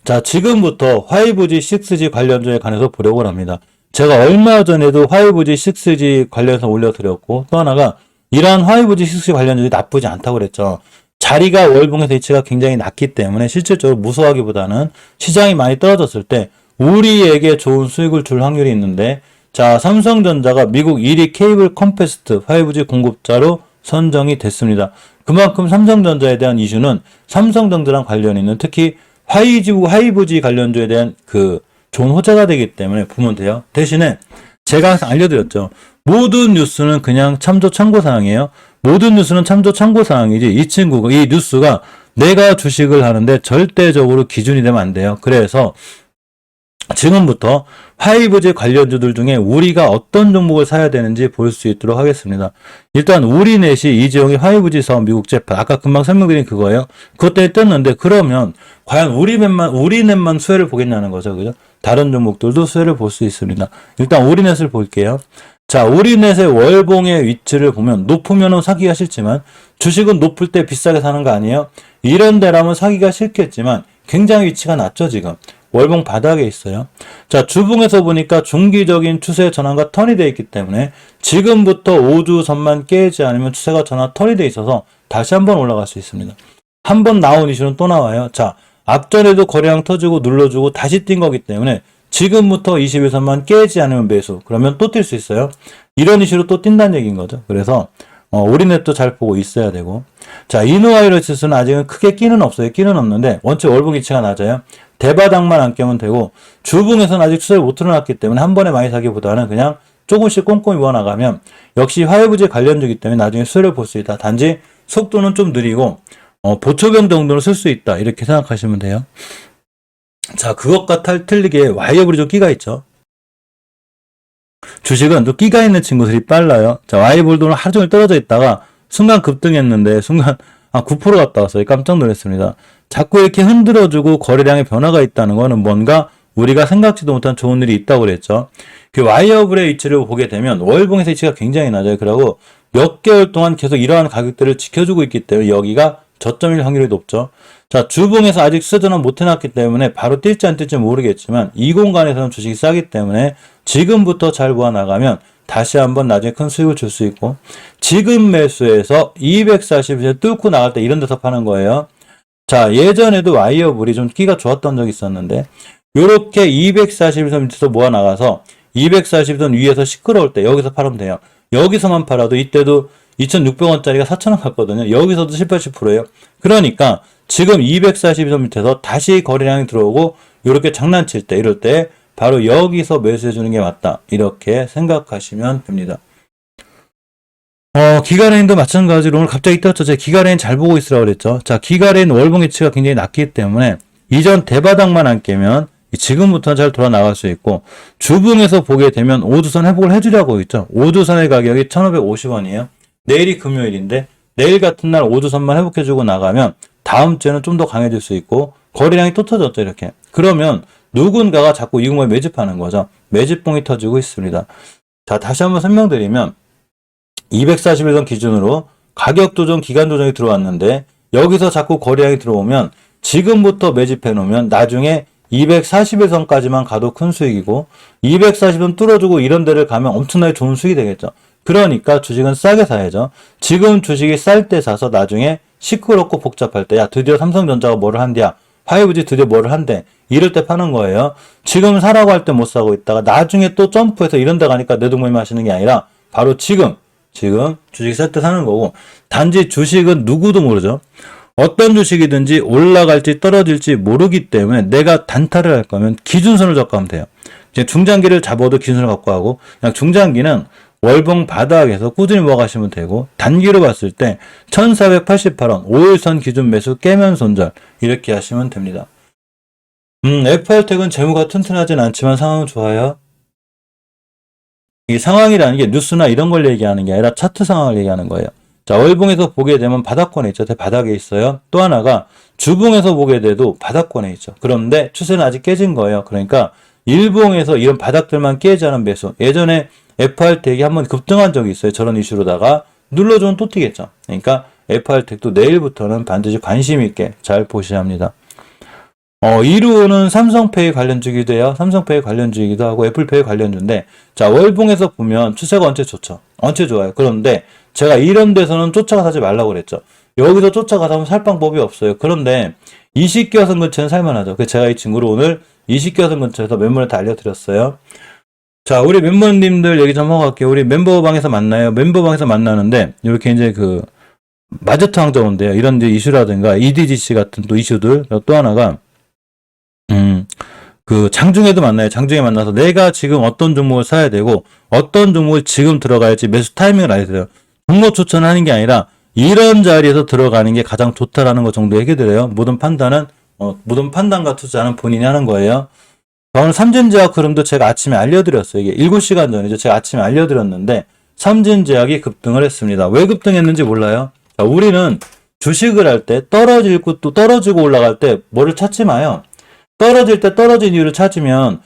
자, 지금부터 5G, 6G 관련주에 관해서 보려고 합니다. 제가 얼마 전에도 5G, 6G 관련해서 올려드렸고, 또 하나가 이러한 5G, 6G 관련주들이 나쁘지 않다고 그랬죠. 자리가 월봉에서 위치가 굉장히 낮기 때문에 실질적으로 무서워하기보다는 시장이 많이 떨어졌을 때 우리에게 좋은 수익을 줄 확률이 있는데, 자, 삼성전자가 미국 1위 케이블 컴패스트 5G 공급자로 선정이 됐습니다. 그만큼 삼성전자에 대한 이슈는 삼성전자랑 관련이 있는 특히 5G 관련주에 대한 좋은 호재가 되기 때문에 보면 돼요. 대신에 제가 항상 알려드렸죠. 모든 뉴스는 그냥 참조 참고사항이에요. 모든 뉴스는 참조 참고사항이지 이 뉴스가 내가 주식을 하는데 절대적으로 기준이 되면 안 돼요. 그래서 지금부터 5G 관련주들 중에 우리가 어떤 종목을 사야 되는지 볼 수 있도록 하겠습니다. 일단 우리넷이 이재용이 5G 사업 미국 재판 아까 금방 설명드린 그거예요. 그것 때문에 떴는데 그러면 과연 우리넷만 수혜를 보겠냐는 거죠. 그죠? 다른 종목들도 수혜를 볼 수 있습니다. 일단 우리넷을 볼게요. 자, 우리넷의 월봉의 위치를 보면 높으면 사기가 싫지만 주식은 높을 때 비싸게 사는 거 아니에요? 이런 데라면 사기가 싫겠지만 굉장히 위치가 낮죠, 지금. 월봉 바닥에 있어요. 자, 주봉에서 보니까 중기적인 추세 전환과 턴이 되어 있기 때문에 지금부터 5주선만 깨지 않으면 추세가 전환 턴이 되어 있어서 다시 한번 올라갈 수 있습니다. 한번 나온 이슈는 또 나와요. 자, 앞전에도 거래량 터지고 눌러주고 다시 뛴 거기 때문에 지금부터 21선만 깨지 않으면 매수. 그러면 또 뛸 수 있어요. 이런 이슈로 또 뛴다는 얘기인 거죠. 그래서 우리넷도 잘 보고 있어야 되고. 자, 이노와이러시스는 아직은 크게 끼는 없어요. 끼는 없는데 원체 월봉 위치가 낮아요. 대바닥만 안 깨면 되고 주봉에서는 아직 추세를 못 틀어놨기 때문에 한 번에 많이 사기보다는 그냥 조금씩 꼼꼼히 모아나가면 역시 5G 관련주기 때문에 나중에 수혜를 볼 수 있다. 단지 속도는 좀 느리고 보초병 정도는 쓸 수 있다. 이렇게 생각하시면 돼요. 자, 그것과 틀리게 와이어블이 좀 끼가 있죠. 주식은 또 끼가 있는 친구들이 빨라요. 자, 와이어블도 오늘 하루 종일 떨어져 있다가 순간 급등했는데 순간 9% 갔다 왔어요. 깜짝 놀랐습니다. 자꾸 이렇게 흔들어주고 거래량의 변화가 있다는 거는 뭔가 우리가 생각지도 못한 좋은 일이 있다고 그랬죠. 그 와이어블의 위치를 보게 되면 월봉에서 위치가 굉장히 낮아요. 그리고 몇 개월 동안 계속 이러한 가격대를 지켜주고 있기 때문에 여기가 저점일 확률이 높죠. 자, 주봉에서 아직 수전환 못 해놨기 때문에 바로 뛸지 안 뛸지 모르겠지만 이 공간에서는 주식이 싸기 때문에 지금부터 잘 모아 나가면 다시 한번 나중에 큰 수익을 줄 수 있고, 지금 매수해서 240을 뚫고 나갈 때 이런 데서 파는 거예요. 자, 예전에도 와이어블이 좀 끼가 좋았던 적이 있었는데 요렇게 241선 밑에서 모아 나가서 241선 위에서 시끄러울 때 여기서 팔으면 돼요. 여기서만 팔아도 이때도 2,600원짜리가 4,000원 갔거든요. 여기서도 7, 80%예요. 그러니까 지금 242선 밑에서 다시 거래량이 들어오고 이렇게 장난칠 때 이럴 때 바로 여기서 매수해 주는 게 맞다. 이렇게 생각하시면 됩니다. 기가레인도 마찬가지로 오늘 갑자기 떴죠. 제가 기가레인 잘 보고 있으라고 그랬죠. 자, 기가레인 월봉 위치가 굉장히 낮기 때문에 이전 대바닥만 안 깨면 지금부터는 잘 돌아 나갈 수 있고, 주봉에서 보게 되면 5주선 회복을 해주려고 있죠. 5주선의 가격이 1,550원이에요. 내일이 금요일인데 내일 같은 날 5주선만 회복해주고 나가면 다음 주에는 좀 더 강해질 수 있고 거래량이 또 터졌죠. 이렇게. 그러면 누군가가 자꾸 이 공간에 매집하는 거죠. 매집봉이 터지고 있습니다. 자, 다시 한번 설명드리면 241선 기준으로 가격 조정, 기간 조정이 들어왔는데 여기서 자꾸 거래량이 들어오면 지금부터 매집해 놓으면 나중에 241선까지만 가도 큰 수익이고 240선 뚫어주고 이런 데를 가면 엄청나게 좋은 수익이 되겠죠. 그러니까 주식은 싸게 사야죠. 지금 주식이 쌀 때 사서 나중에 시끄럽고 복잡할 때, 야, 드디어 삼성전자가 뭐를 한대야, 5G 드디어 뭐를 한대, 이럴 때 파는 거예요. 지금 사라고 할 때 못 사고 있다가 나중에 또 점프해서 이런 데 가니까 내 동무님 하시는 게 아니라 바로 지금 주식이 쌀 때 사는 거고, 단지 주식은 누구도 모르죠. 어떤 주식이든지 올라갈지 떨어질지 모르기 때문에 내가 단타를 할 거면 기준선을 잡고 하면 돼요. 이제 중장기를 잡아도 기준선을 갖고 하고, 그냥 중장기는 월봉 바닥에서 꾸준히 모아가시면 되고, 단기로 봤을 때 1488원 5일선 기준 매수 깨면 손절, 이렇게 하시면 됩니다. FR텍은 재무가 튼튼하진 않지만 상황은 좋아요. 이 상황이라는 게 뉴스나 이런 걸 얘기하는 게 아니라 차트 상황을 얘기하는 거예요. 자, 월봉에서 보게 되면 바닥권에 있죠. 바닥에 있어요. 또 하나가 주봉에서 보게 돼도 바닥권에 있죠. 그런데 추세는 아직 깨진 거예요. 그러니까 일봉에서 이런 바닥들만 깨지 않은 매수. 예전에 FR텍이 한번 급등한 적이 있어요. 저런 이슈로다가 눌러주면 또 뛰겠죠. 그러니까 FR텍도 내일부터는 반드시 관심 있게 잘 보셔야 합니다. 이루는 삼성페이 관련주기도 해요. 삼성페이 관련주이기도 하고 애플페이 관련주인데, 자, 월봉에서 보면 추세가 언제 좋죠? 언제 좋아요? 그런데 제가 이런 데서는 쫓아가 사지 말라고 그랬죠. 여기서 쫓아가서 살 방법이 없어요. 그런데 20개선 근처는 살만하죠. 그래서 제가 이 친구를 오늘 20개선 근처에서 멤버한테 알려드렸어요. 자, 우리 멤버님들 얘기 좀 하고 갈게요. 우리 멤버방에서 만나요. 멤버방에서 만나는데, 이렇게 이제 마제트 항저우인데요. 이런 이제 이슈라든가 EDGC 같은 또 이슈들, 또 하나가, 장중에도 만나요. 장중에 만나서 내가 지금 어떤 종목을 사야 되고, 어떤 종목을 지금 들어가야지 매수 타이밍을 알려드려요. 종목 추천하는 게 아니라, 이런 자리에서 들어가는 게 가장 좋다라는 것 정도 얘기드려요. 모든 판단과 투자는 본인이 하는 거예요. 오늘 삼진제약 흐름도 제가 아침에 알려드렸어요. 이게 7시간 전이죠. 제가 아침에 알려드렸는데, 삼진제약이 급등을 했습니다. 왜 급등했는지 몰라요? 자, 우리는 주식을 할 때 떨어지고 올라갈 때 뭐를 찾지 마요. 떨어질 때 떨어진 이유를 찾으면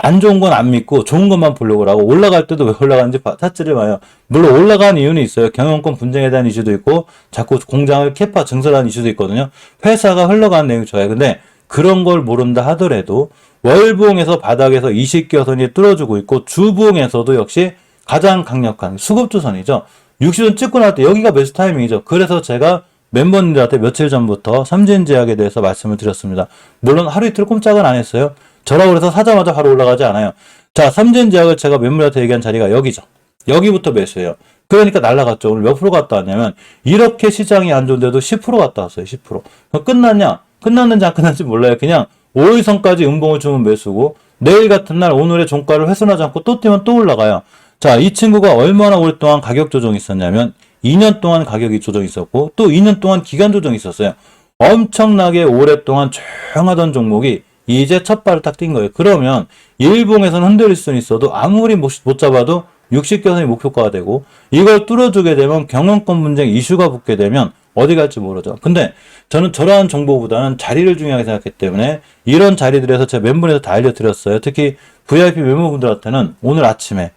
안 좋은 건 안 믿고 좋은 것만 보려고 하고 올라갈 때도 왜 올라가는지 찾지를 마요. 물론 올라가는 이유는 있어요. 경영권 분쟁에 대한 이슈도 있고 자꾸 공장을 캐파 증설하는 이슈도 있거든요. 회사가 흘러가는 내용이 좋아요. 근데 그런 걸 모른다 하더라도 월봉에서 바닥에서 20개선이 뚫어주고 있고 주봉에서도 역시 가장 강력한 수급주선이죠. 60선 찍고 날 때 여기가 베스트 타이밍이죠. 그래서 제가 멤버님들한테 며칠 전부터 삼진제약에 대해서 말씀을 드렸습니다. 물론 하루 이틀 꼼짝은 안 했어요. 저라고 해서 사자마자 바로 올라가지 않아요. 자, 삼진제약을 제가 멤버한테 얘기한 자리가 여기죠. 여기부터 매수해요. 그러니까 날라갔죠. 오늘 몇 프로 갔다 왔냐면 이렇게 시장이 안 좋은데도 10% 갔다 왔어요. 10%. 끝났냐? 끝났는지 안 끝났는지 몰라요. 그냥 5일선까지 음봉을 주면 매수고 내일 같은 날 오늘의 종가를 훼손하지 않고 또 뛰면 또 올라가요. 자, 이 친구가 얼마나 오랫동안 가격 조정이 있었냐면 2년 동안 가격이 조정이 있었고 또 2년 동안 기간 조정이 있었어요. 엄청나게 오랫동안 조용하던 종목이 이제 첫 발을 딱 뛴 거예요. 그러면 일봉에서는 흔들릴 수는 있어도 아무리 못 잡아도 60개선이 목표가가 되고 이걸 뚫어주게 되면 경영권 분쟁 이슈가 붙게 되면 어디 갈지 모르죠. 근데 저는 저러한 정보보다는 자리를 중요하게 생각했기 때문에 이런 자리들에서 제가 멤버에서 다 알려드렸어요. 특히 VIP 멤버분들한테는 오늘 아침에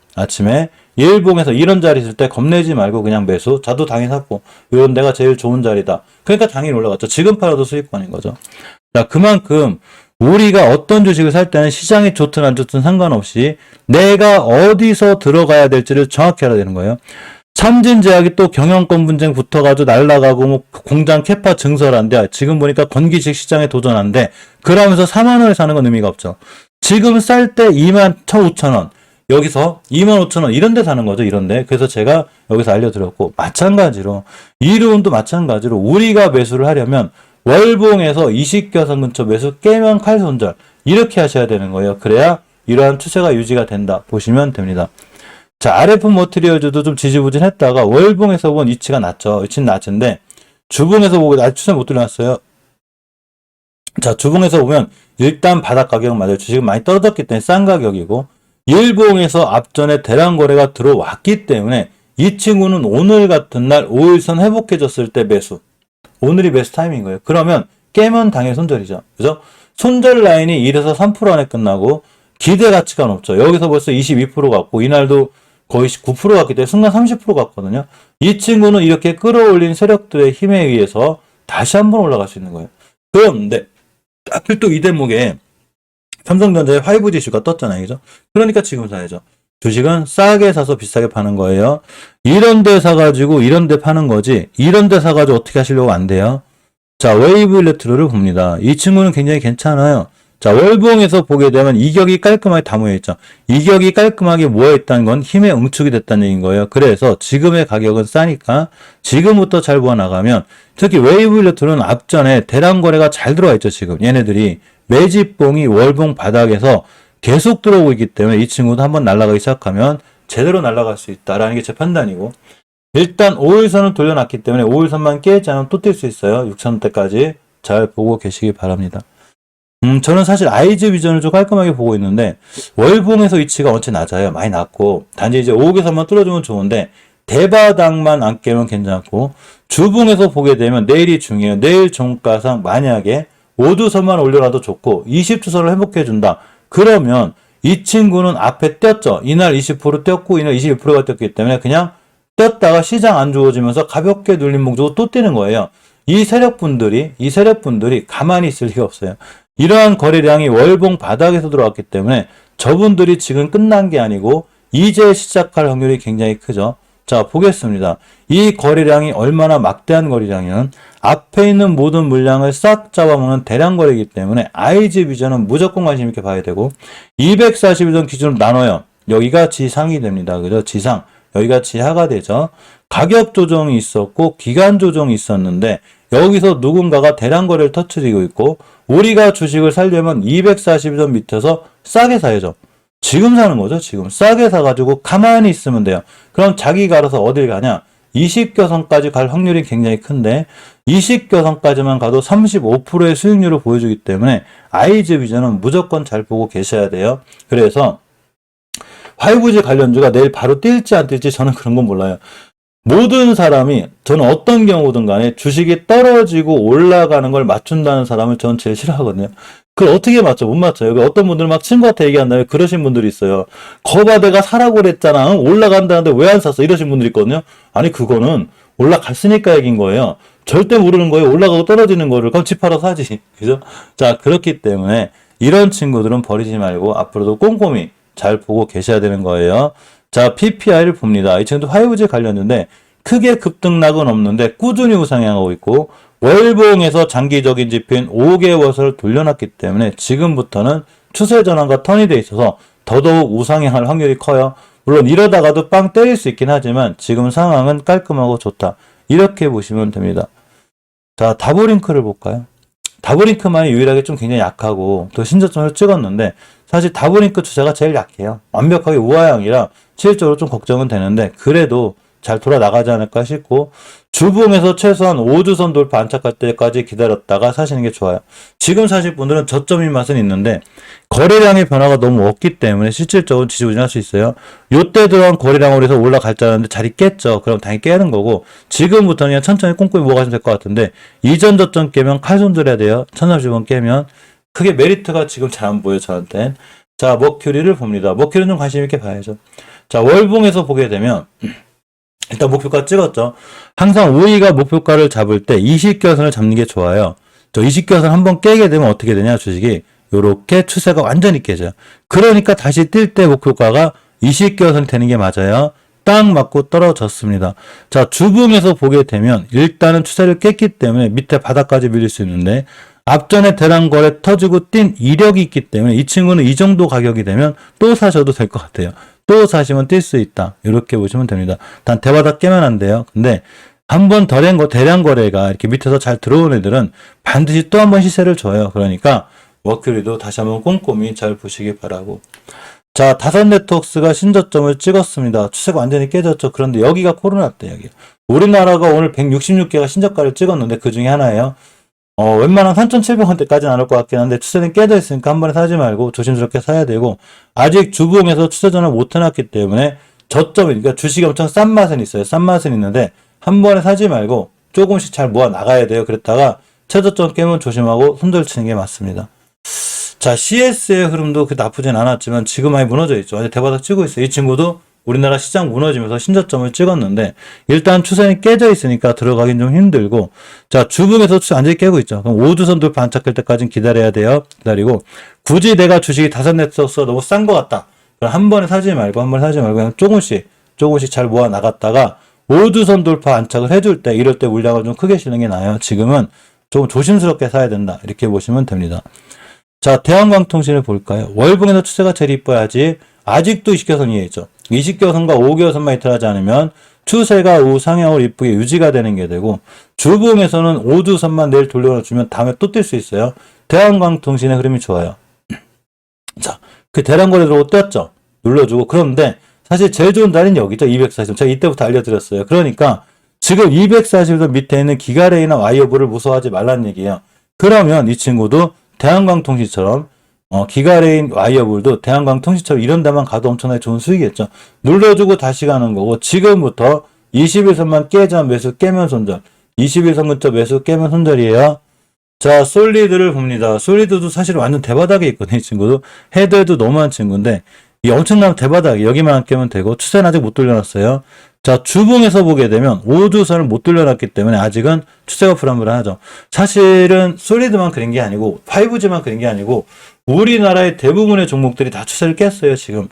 일봉에서 이런 자리 있을 때 겁내지 말고 그냥 매수. 저도 당연히 샀고 이런 데가 제일 좋은 자리다. 그러니까 당연히 올라갔죠. 지금 팔아도 수익권인 거죠. 자, 그만큼 우리가 어떤 주식을 살 때는 시장이 좋든 안 좋든 상관없이 내가 어디서 들어가야 될지를 정확히 알아야 되는 거예요. 삼진제약이 또 경영권 분쟁 붙어가지고 날라가고 뭐 공장 캐파 증설한데 지금 보니까 건기식 시장에 도전한데 그러면서 4만 원에 사는 건 의미가 없죠. 지금 쌀 때 2만 1,500원 여기서 25,000원 이런 데 사는 거죠. 이런 데. 그래서 제가 여기서 알려드렸고 마찬가지로 이루온도 마찬가지로 우리가 매수를 하려면 월봉에서 20개선 근처 매수 깨면 칼 손절 이렇게 하셔야 되는 거예요. 그래야 이러한 추세가 유지가 된다 보시면 됩니다. 자, RF 머티리얼즈도 좀 지지부진했다가 월봉에서 본 위치가 낮죠. 위치는 낮은데 주봉에서 보고 아직 추세 못 들어놨어요. 자, 주봉에서 보면 일단 바닥 가격은 맞아요. 주식은 많이 떨어졌기 때문에 싼 가격이고 일봉에서 앞전에 대량 거래가 들어왔기 때문에 이 친구는 오늘 같은 날 5일선 회복해졌을 때 매수. 오늘이 매수 타이밍인 거예요. 그러면 깨면 당연히 손절이죠. 그죠? 손절 라인이 1에서 3% 안에 끝나고 기대 가치가 높죠. 여기서 벌써 22% 갔고 이날도 거의 9% 갔기 때문에 순간 30% 갔거든요. 이 친구는 이렇게 끌어올린 세력들의 힘에 의해서 다시 한번 올라갈 수 있는 거예요. 그런데 하필 또 이 대목에 삼성전자의 화이브 지수가 떴잖아요. 그죠? 그러니까 지금 사야죠. 주식은 싸게 사서 비싸게 파는 거예요. 이런 데 사가지고 이런 데 파는 거지 이런 데 사가지고 어떻게 하시려고 안 돼요. 자, 웨이브 일렉트로를 봅니다. 이 친구는 굉장히 괜찮아요. 자, 월봉에서 보게 되면 이격이 깔끔하게 다 모여있죠. 이격이 깔끔하게 모여있다는 건 힘의 응축이 됐다는 얘기인 거예요. 그래서 지금의 가격은 싸니까 지금부터 잘 모아나가면 특히 웨이브 일렉트로는 앞전에 대량 거래가 잘 들어와 있죠. 지금 얘네들이 매집봉이 월봉 바닥에서 계속 들어오고 있기 때문에 이 친구도 한번 날아가기 시작하면 제대로 날아갈 수 있다라는 게 제 판단이고 일단 5일선을 돌려놨기 때문에 5일선만 깨지 않으면 또 뛸 수 있어요. 6,000원대까지 잘 보고 계시기 바랍니다. 저는 사실 아이즈 비전을 좀 깔끔하게 보고 있는데 월봉에서 위치가 원체 낮아요. 많이 낮고 단지 이제 5개선만 뚫어주면 좋은데 대바닥만 안 깨면 괜찮고 주봉에서 보게 되면 내일이 중요해요. 내일 종가상 만약에 5주선만 올려놔도 좋고 20주선을 회복해준다. 그러면 이 친구는 앞에 뛰었죠. 이날 20% 뛰었고 이날 21%가 뛰었기 때문에 그냥 뛰었다가 시장 안 좋아지면서 가볍게 눌림 목적으로 또 뛰는 거예요. 이 세력분들이 가만히 있을 리가 없어요. 이러한 거래량이 월봉 바닥에서 들어왔기 때문에 저분들이 지금 끝난 게 아니고 이제 시작할 확률이 굉장히 크죠. 자, 보겠습니다. 이 거래량이 얼마나 막대한 거래량이면 앞에 있는 모든 물량을 싹 잡아먹는 대량 거래이기 때문에 IG 비전은 무조건 관심 있게 봐야 되고 241선 기준으로 나눠요. 여기가 지상이 됩니다. 그죠? 지상. 여기가 지하가 되죠. 가격 조정이 있었고 기간 조정이 있었는데 여기서 누군가가 대량 거래를 터뜨리고 있고 우리가 주식을 살려면 242선 밑에서 싸게 사야죠. 지금 사는 거죠. 지금 싸게 사가지고 가만히 있으면 돼요. 그럼 자기가 알아서 어딜 가냐? 20교선까지 갈 확률이 굉장히 큰데 20교선까지만 가도 35%의 수익률을 보여주기 때문에 IG 비전은 무조건 잘 보고 계셔야 돼요. 그래서 화이브지 관련주가 내일 바로 뛸지 안 뛸지 저는 그런 건 몰라요. 모든 사람이 저는 어떤 경우든 간에 주식이 떨어지고 올라가는 걸 맞춘다는 사람을 저는 제일 싫어하거든요. 그걸 어떻게 맞춰? 못 맞춰요. 어떤 분들은 막 친구한테 얘기한다면 그러신 분들이 있어요. 거봐 내가 사라고 그랬잖아. 올라간다는데 왜 안 샀어? 이러신 분들이 있거든요. 아니 그거는 올라갔으니까 얘기인 거예요. 절대 모르는 거예요. 올라가고 떨어지는 거를. 그럼 집 팔아 사지. 그죠? 자, 그렇기 때문에 이런 친구들은 버리지 말고 앞으로도 꼼꼼히 잘 보고 계셔야 되는 거예요. 자, PPI를 봅니다. 이 친구도 화이브지 관련주인데 크게 급등락은 없는데 꾸준히 우상향하고 있고 월봉에서 장기적인 지표인 5개월선을 돌려놨기 때문에 지금부터는 추세 전환과 턴이 돼 있어서 더더욱 우상향할 확률이 커요. 물론 이러다가도 빵 때릴 수 있긴 하지만 지금 상황은 깔끔하고 좋다. 이렇게 보시면 됩니다. 자, 다브링크를 볼까요? 다브링크만이 유일하게 좀 굉장히 약하고 또 신저점을 찍었는데 사실 다브링크 투자가 제일 약해요. 완벽하게 우하향이라 실질적으로 좀 걱정은 되는데 그래도 잘 돌아나가지 않을까 싶고 주봉에서 최소한 5주선 돌파 안착할 때까지 기다렸다가 사시는 게 좋아요. 지금 사실 분들은 저점인 맛은 있는데 거래량의 변화가 너무 없기 때문에 실질적으로 지지부진할 수 있어요. 요때 들어간 거래량으로 해서 올라갈 줄 알았는데 자리 깼죠. 그럼 당연히 깨는 거고 지금부터는 그냥 천천히 꼼꼼히 모아가시면 될 것 같은데 이전 저점 깨면 칼 손들어야 돼요. 1030원 깨면 크게 메리트가 지금 잘 안 보여요. 저한텐. 자, 머큐리를 봅니다. 머큐리는 좀 관심 있게 봐야죠. 자, 월봉에서 보게 되면 일단 목표가 찍었죠. 항상 우위가 목표가를 잡을 때 20개선을 잡는 게 좋아요. 저 20개선 한번 깨게 되면 어떻게 되냐, 주식이. 요렇게 추세가 완전히 깨져요. 그러니까 다시 뛸 때 목표가가 20개선이 되는 게 맞아요. 딱 맞고 떨어졌습니다. 자, 주봉에서 보게 되면 일단은 추세를 깼기 때문에 밑에 바닥까지 밀릴 수 있는데 앞전에 대량 거래 터지고 뛴 이력이 있기 때문에 이 친구는 이 정도 가격이 되면 또 사셔도 될 것 같아요. 또 사시면 뛸 수 있다. 이렇게 보시면 됩니다. 단 대바닥 깨면 안 돼요. 근데 한 번 대량 거래가 이렇게 밑에서 잘 들어온 애들은 반드시 또 한 번 시세를 줘요. 그러니까 머큐리도 다시 한번 꼼꼼히 잘 보시기 바라고. 자, 다산네트웍스가 신저점을 찍었습니다. 추세가 완전히 깨졌죠. 그런데 여기가 코로나 때 여기. 우리나라가 오늘 166개가 신저가를 찍었는데 그 중에 하나예요. 웬만한 3,700원대까지는 안 올 것 같긴 한데 추세는 깨져 있으니까 한 번에 사지 말고 조심스럽게 사야 되고 아직 주봉에서 추세 전환 못 해놨기 때문에 저점이니까 주식이 엄청 싼 맛은 있어요. 싼 맛은 있는데 한 번에 사지 말고 조금씩 잘 모아 나가야 돼요. 그랬다가 최저점 깨면 조심하고 손절 치는 게 맞습니다. 자, CS의 흐름도 그 나쁘진 않았지만 지금 많이 무너져 있죠. 완전 대바닥 치고 있어요. 이 친구도 우리나라 시장 무너지면서 신저점을 찍었는데 일단 추세는 깨져 있으니까 들어가긴 좀 힘들고 자, 주봉에서 추세 완전히 깨고 있죠. 그럼 5주선 돌파 안착할 때까지는 기다려야 돼요. 기다리고 굳이 내가 주식이 다산네트웍스가 너무 싼 것 같다. 그럼 한 번에 사지 말고 그냥 조금씩 잘 모아 나갔다가 5주선 돌파 안착을 해줄 때 이럴 때 물량을 좀 크게 실는 게 나아요. 지금은 좀 조심스럽게 사야 된다. 이렇게 보시면 됩니다. 자, 대한광통신을 볼까요? 월봉에서 추세가 제일 이뻐야지 아직도 20개선 이해 있죠. 20개선과 5개선만 이탈하지 않으면 추세가 우상향으로 이쁘게 유지가 되는 게 되고 주봉에서는 5주선만 내일 돌려주면 다음에 또 뛸 수 있어요. 대한광통신의 흐름이 좋아요. 자, 그 대량거래 들어오고 떴죠. 눌러주고 그런데 사실 제일 좋은 자리는 여기죠. 240. 제가 이때부터 알려드렸어요. 그러니까 지금 240도 밑에 있는 기가레이나 와이어블을 무서워하지 말라는 얘기예요. 그러면 이 친구도 대한광통신처럼 기가레인 와이어블도 대한광통신처럼 이런 데만 가도 엄청나게 좋은 수익이겠죠. 눌러주고 다시 가는 거고 지금부터 21선만 깨자 매수 깨면 손절 21선 근처 매수 깨면 손절이에요. 자, 솔리드를 봅니다. 솔리드도 사실 완전 대바닥에 있거든요. 이 친구도 헤드에도 너무한 친구인데 이 엄청난 대바닥 여기만 안 깨면 되고 추세는 아직 못 돌려놨어요. 자, 주봉에서 보게 되면 5주선을 못 돌려놨기 때문에 아직은 추세가 불안불안하죠. 사실은 솔리드만 그런 게 아니고 5G만 그런 게 아니고 우리나라의 대부분의 종목들이 다 추세를 깼어요. 지금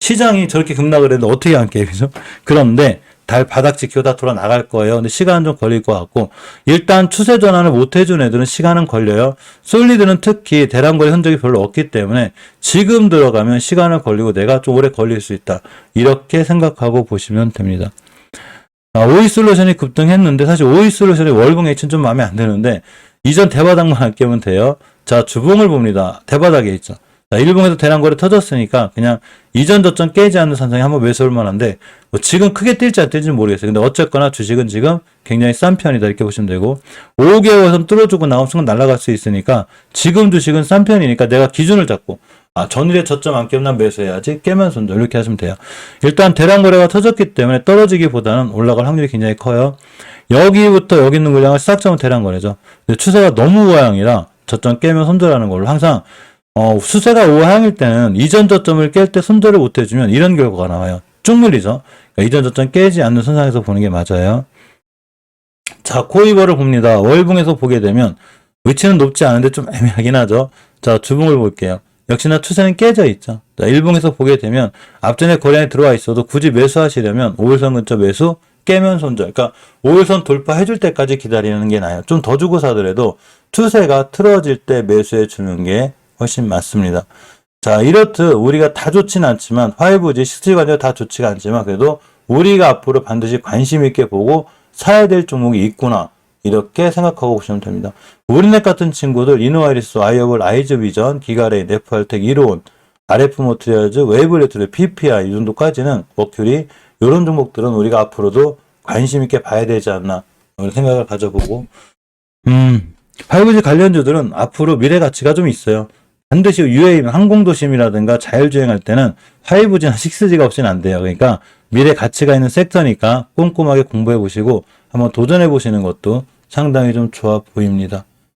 시장이 저렇게 급락을 했는데 어떻게 안 깨요? 그죠? 그런데 달 바닥 지키고 다 돌아 나갈 거예요. 근데 시간은 좀 걸릴 것 같고 일단 추세 전환을 못 해준 애들은 시간은 걸려요. 솔리드는 특히 대량거래 흔적이 별로 없기 때문에 지금 들어가면 시간을 걸리고 내가 좀 오래 걸릴 수 있다. 이렇게 생각하고 보시면 됩니다. 오이솔루션이 급등했는데 사실 오이솔루션의 월봉 H는 좀 마음에 안 드는데 이전 대바닥만 안 깨면 돼요. 자, 주봉을 봅니다. 대바닥에 있죠. 자, 일봉에서 대량거래 터졌으니까 그냥 이전 저점 깨지 않는 선상에 한번 매수할 만한데 뭐 지금 크게 뛸지 안 뛸지는 모르겠어요. 근데 어쨌거나 주식은 지금 굉장히 싼 편이다 이렇게 보시면 되고 5개월 선 뚫어주고 나온 순간 날아갈 수 있으니까 지금 주식은 싼 편이니까 내가 기준을 잡고 전일에 저점 안 깨면 난 매수해야지 깨면 손절 이렇게 하시면 돼요. 일단 대량거래가 터졌기 때문에 떨어지기보다는 올라갈 확률이 굉장히 커요. 여기부터 여기 있는 물량을 싹 잡으면 대량거래죠. 근데 추세가 너무 우하향이라 저점 깨면 손절하는 걸로 항상 수세가 우하향일 때는 이전 저점을 깰 때 손절을 못 해주면 이런 결과가 나와요. 쭉 밀리죠. 그러니까 이전 저점 깨지 않는 선상에서 보는 게 맞아요. 자, 코이버를 봅니다. 월봉에서 보게 되면 위치는 높지 않은데 좀 애매하긴 하죠. 자, 주봉을 볼게요. 역시나 추세는 깨져 있죠. 자, 일봉에서 보게 되면 앞전에 거래량이 들어와 있어도 굳이 매수하시려면 5일선 근처 매수 깨면 손절. 그러니까 5일선 돌파해줄 때까지 기다리는 게 나아요. 좀 더 주고 사더라도 추세가 틀어질 때 매수해 주는 게 훨씬 맞습니다. 자, 이렇듯 우리가 다 좋지는 않지만 5G, 6G 관련 다 좋지가 않지만 그래도 우리가 앞으로 반드시 관심 있게 보고 사야 될 종목이 있구나 이렇게 생각하고 보시면 됩니다. 우리넷 같은 친구들 이노아이리스, 아이어블, 아이즈비전, 기가레인, FR텍, 이로온, RF 모트리얼즈, 웨이블레트리, PPI 이 정도까지는 머큐리 이런 종목들은 우리가 앞으로도 관심 있게 봐야 되지 않나 이런 생각을 가져보고 5G 관련주들은 앞으로 미래 가치가 좀 있어요. 반드시 UAM, 항공도심이라든가 자율주행할 때는 5G나 6G가 없이는 안 돼요. 그러니까 미래 가치가 있는 섹터니까 꼼꼼하게 공부해 보시고 한번 도전해 보시는 것도 상당히 좀 좋아 보입니다.